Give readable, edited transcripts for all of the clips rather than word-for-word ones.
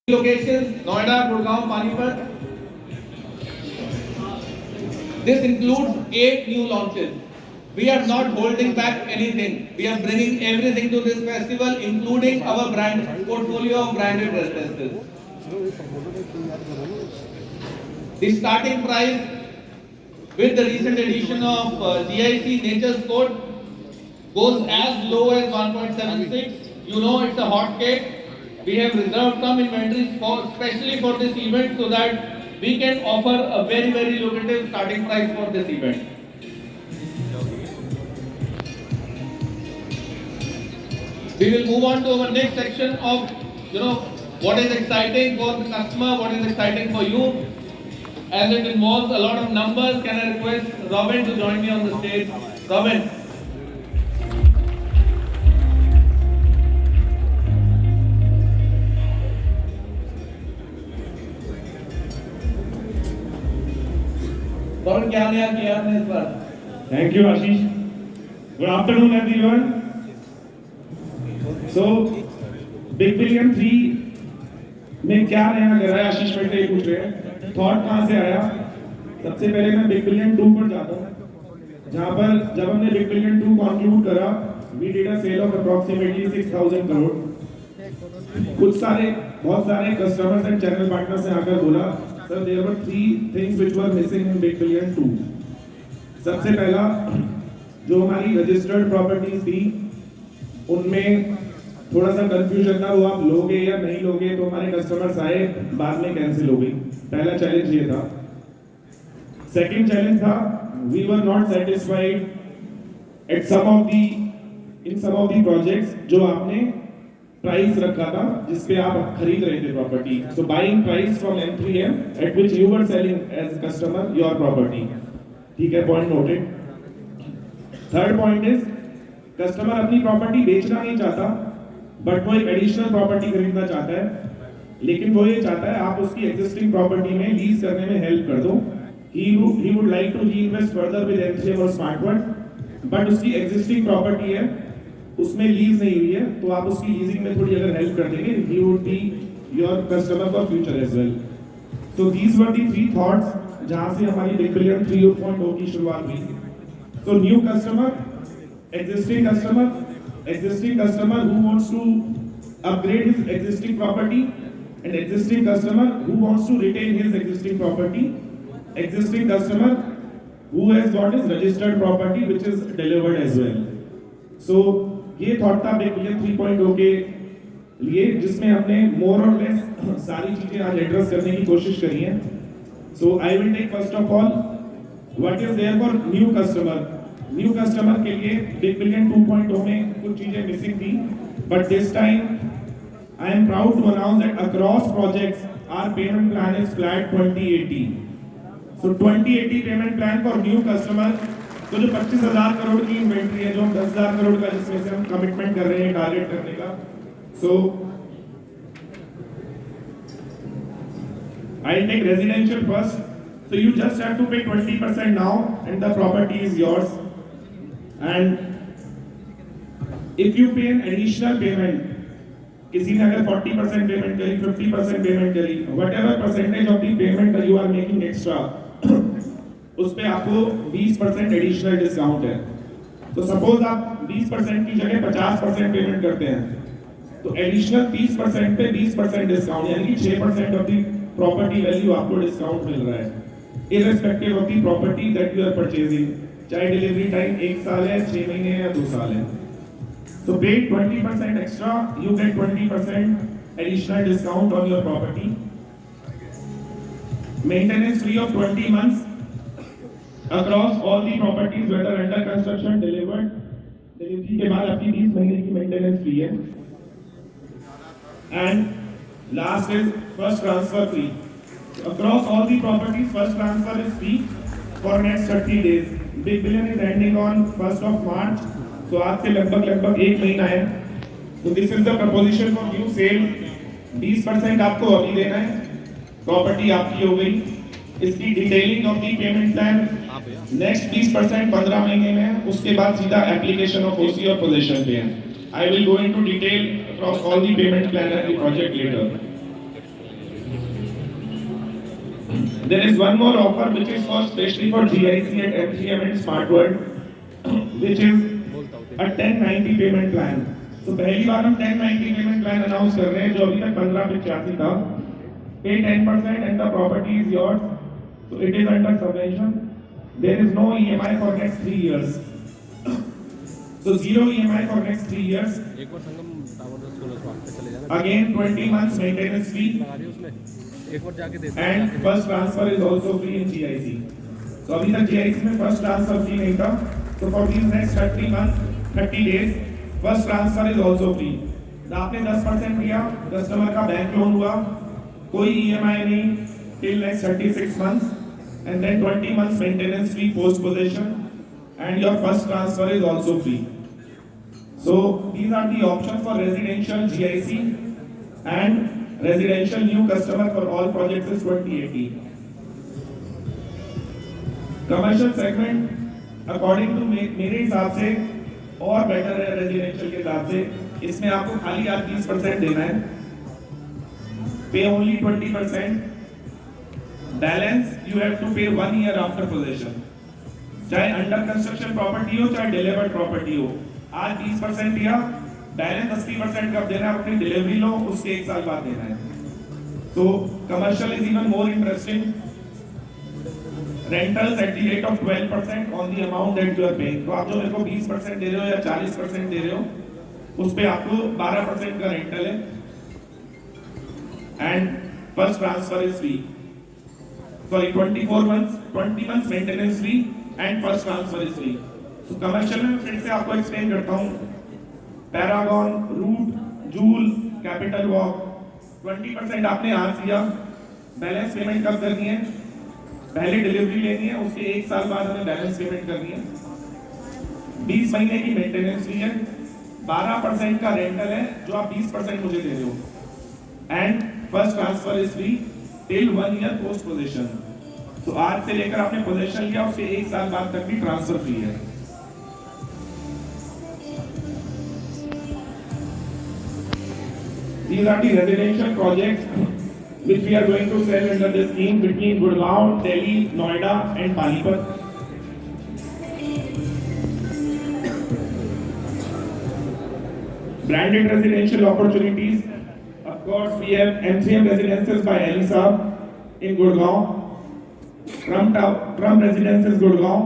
locations, Noida, Gurgaon, Panipat. This includes 8 new launches. We are not holding back anything. We are bringing everything to this festival, including our brand portfolio of branded residences. The starting price with the recent edition of GIC Nature's Code goes as low as 1.76. You know it's a hot cake. We have reserved some inventories especially for this event so that we can offer a very lucrative starting price for this event. We will move on to our next section of what is exciting for the customer, what is exciting for you. As it involves a lot of numbers, can I request Robin to join me on the stage? Robin. Robin, क्या किया आपने इस बार? Thank you, Ashish. Good afternoon, everyone. So, Big Billion 3 में क्या नया कर रहा है आशीष मेरे ये पूछ रहे हैं थॉट कहाँ से आया। सबसे पहले मैं बिग बिलियन 2 पर जाता हूँ जहाँ पर जब हमने बिग बिलियन 2 कंक्लूड करा we did a sale of approximately 6,000 crore. बहुत सारे कस्टमर्स एंड चैनल पार्टनर्स ने आकर बोला sir there were 3 things which were missing in big billion 2। सबसे पहला जो हमारी रजिस्टर्ड प्रॉपर्टीज थी उनमें थोड़ा सा कंफ्यूजन था, वो आप लोगे या नहीं लोगे, तो हमारे कस्टमर्स आए बाद में कैंसिल हो गई। पहला चैलेंज ये था। सेकंड चैलेंज था we were not satisfied in some of the projects जो आपने प्राइस रखा था जिस पे आप खरीद रहे थे property. So buying price from M3M at which you were selling as customer your property. ठीक है, point noted. Third point is customer अपनी प्रॉपर्टी बेचना नहीं चाहता बट वो एक एडिशनल प्रॉपर्टी खरीदना चाहता है, लेकिन वो ये चाहता है आप उसकी एग्जिस्टिंग प्रॉपर्टी में लीज करने में हेल्प कर दो। He would like to reinvest further with M3M और स्मार्टवर्ड बट उसकी एग्जिस्टिंग प्रॉपर्टी है उसमें लीज नहीं हुई है, तो आप उसकी लीजिंग में थोड़ी अगर हेल्प कर देंगे he would be your customer for future as well. So these were the 3 thoughts जहां से हमारी बिग बिलियन 3.0 की शुरुआत हुई। सो new customer, existing customer who wants to upgrade his existing property, and existing customer who wants to retain his existing property, existing customer who has got his registered property which is delivered as well. So ये thought था big billion 3.0 के लिए जिसमें हमने मोर और less सारी चीजें आज एड्रेस करने की कोशिश करी है। So I will take first of all what is there for new customer. New customer के लिए बिग बिलियन 2.0 में कुछ चीजें मिसिंग थी but this time I am proud to announce that across projects our payment plan is flat 2080। So 2080 payment plan for new customer. तो जो 25,000 करोड़ की inventory है जो हम 10,000 करोड़ का जिसमें से हम कमिटमेंट कर रहे हैं टारगेट करने का। So I take residential first. So you just have to pay 20% now and the property is yours. And if you pay an additional payment, किसी ने अगर 40% पेमेंट करी, 50% पेमेंट करी, whatever percentage of the payment that you are making extra, उस पे आपको 20% additional discount है। तो सपोज आप 20% की जगह 50% पेमेंट करते हैं तो एडिशनल 30% पे 20% डिस्काउंट यानी कि 6% ऑफ द प्रॉपर्टी वैल्यू आपको डिस्काउंट मिल रहा है irrespective of the property that you are purchasing, चाहे डिलीवरी टाइम 1 साल है, 6 महीने है या 2 साल है। So pay 20% extra, you get 20% additional discount on your property. Maintenance free of 20 months across all the properties whether under construction, delivered, delivery के बाद आपकी 20 महीने की मेंटेनेंस फ्री है। And last is first transfer free. Across all the properties, first transfer is free for next 30 days. Big Billion is ending on 1st of March. So आज से लगभग 1 महीना है। So this is the proposition for new sale. 20% आपको अभी देना है, property आपकी हो गई। इसकी detailing of the payment plan next 20% 15 महीने में है, उसके बाद सीधा एप्लीकेशन ऑफ ओसी और पोजीशन पे है। I will go into detail across all the payment plan and the project later. There is one more offer which is for especially for GIC and MGM and Smart World, which is a 1090 payment plan. तो पहली बार हम 1090 payment plan announce कर रहे हैं, जो अभी तक 1585 था. Pay 10% and the property is yours. So it is under subvention. There is no EMI for next 3 years. So zero EMI for next 3 years. एक बार संगम टावर 1600 पे चले जाना. Again 20 months maintenance fee. लगा दिया उसने. एक बार जाके देते And first transfer is also free in GIC. So अभी तक GIC में first transfer free नहीं था. So for these next 30 months, 30 days, first transfer is also free. तो आपने 10% दिया, कस्टमर का बैंक लोन हुआ, कोई EMI नहीं till next 36 months, and then 20 months maintenance fee post possession, and your first transfer is also free. So these are the options for residential GIC and residential new customer for all projects is 2080. Commercial segment according to मेरे हिसाब से और better है residential के हिसाब से. इसमें आपको खाली आज 20% देना है. Pay only 20%. Balance you have to pay 1 year after possession. चाहे अंडर कंस्ट्रक्शन प्रॉपर्टी हो चाहे डिलीवर्ड प्रॉपर्टी हो, आज 20% दिया, बैलेंस 80% कब देना है, अपनी डिलीवरी लो उसके 1 साल बाद देना है. तो commercial is even more interesting. Rentals at the rate of 12% on the amount that you are paying. तो आप जो मेरे को 20% दे रहे हो या 40% दे रहे हो, उस पे आपको 12% का रेंटल है. And first transfer is free. Sorry 20 months maintenance free and first transfer is free. तो कमर्शियल में फिर से आपको एक्सप्लेन करता हूँ. पैरागॉन, रूट, जूल, कैपिटल वॉक, 20% आपने आज दिया. बैलेंस पेमेंट कब करनी है? पहले डिलीवरी लेनी है, उसके 1 साल बाद हमें बैलेंस पेमेंट करनी है. 20 महीने की मेंटेनेंस फी है, 12% का रेंटल है जो आप 20% मुझे दे रहे हो, and first transfer is free till 1 year post position. तो आज से लेकर आपने पोजीशन लिया, उसके 1 साल बाद तक भी ट्रांसफर फ्री है. These are the residential projects which we are going to sell under this scheme between Gurgaon, Delhi, Noida, and Panipat. Branded residential opportunities. Of course, we have MCM Residences by Ali Saab in Gurgaon. Trump Residences Gurgaon.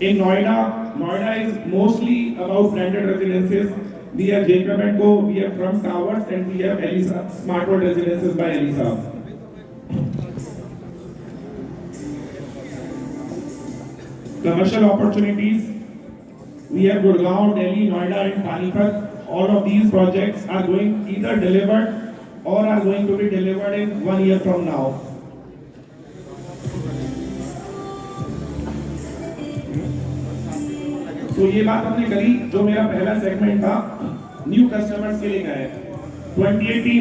In Noida, Noida is mostly about branded residences. We have Jacob & Co, we have Trump Towers, and we have Elisa Smart World Residences by Elisa. Commercial opportunities. We have Gurgaon, Delhi, Noida, and Panipat. All of these projects are going either delivered or are going to be delivered in 1 year from now. तो ये बात हमने करी. जो मेरा पहला segment था new customers के लिए है 2018